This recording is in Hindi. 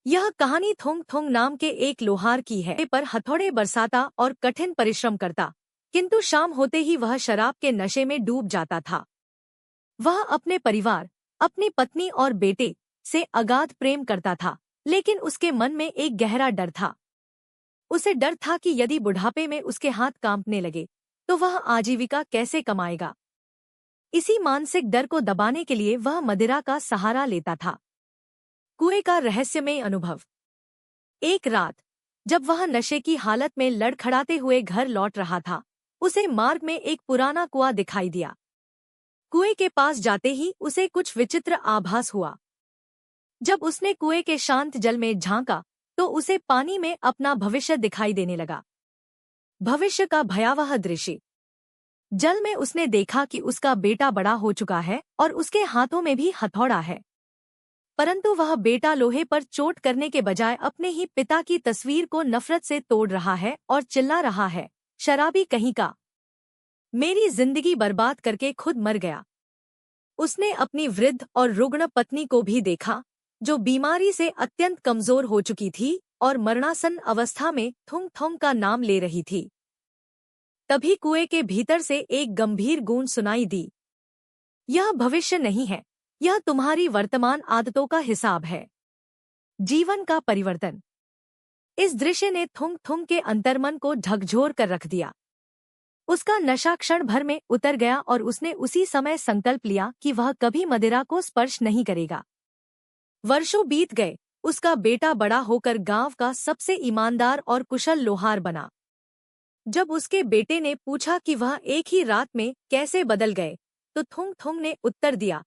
यह कहानी थोंग थोंग नाम के एक लोहार की है पर हथौड़े बरसाता और कठिन परिश्रम करता, किंतु शाम होते ही वह शराब के नशे में डूब जाता था। वह अपने परिवार, अपनी पत्नी और बेटे से अगाध प्रेम करता था, लेकिन उसके मन में एक गहरा डर था। उसे डर था कि यदि बुढ़ापे में उसके हाथ कांपने लगे तो वह आजीविका कैसे कमाएगा। इसी मानसिक डर को दबाने के लिए वह मदिरा का सहारा लेता था। कुएं का रहस्यमय अनुभव। एक रात जब वह नशे की हालत में लड़खड़ाते हुए घर लौट रहा था, उसे मार्ग में एक पुराना कुआं दिखाई दिया। कुएं के पास जाते ही उसे कुछ विचित्र आभास हुआ। जब उसने कुएं के शांत जल में झांका तो उसे पानी में अपना भविष्य दिखाई देने लगा। भविष्य का भयावह दृश्य। जल में उसने देखा कि उसका बेटा बड़ा हो चुका है और उसके हाथों में भी हथौड़ा है, परंतु वह बेटा लोहे पर चोट करने के बजाय अपने ही पिता की तस्वीर को नफरत से तोड़ रहा है और चिल्ला रहा है, शराबी कहीं का, मेरी जिंदगी बर्बाद करके खुद मर गया। उसने अपनी वृद्ध और रुग्ण पत्नी को भी देखा, जो बीमारी से अत्यंत कमजोर हो चुकी थी और मरणासन अवस्था में थुंग थोंग का नाम ले रही थी। तभी कुएं के भीतर से एक गंभीर गूंज सुनाई दी, यह भविष्य नहीं है, यह तुम्हारी वर्तमान आदतों का हिसाब है। जीवन का परिवर्तन। इस दृश्य ने थुंग थुंग के अंतर्मन को झकझोर कर रख दिया। उसका नशा क्षण भर में उतर गया और उसने उसी समय संकल्प लिया कि वह कभी मदिरा को स्पर्श नहीं करेगा। वर्षों बीत गए, उसका बेटा बड़ा होकर गांव का सबसे ईमानदार और कुशल लोहार बना। जब उसके बेटे ने पूछा कि वह एक ही रात में कैसे बदल गए, तो थुंग थुंग ने उत्तर दिया,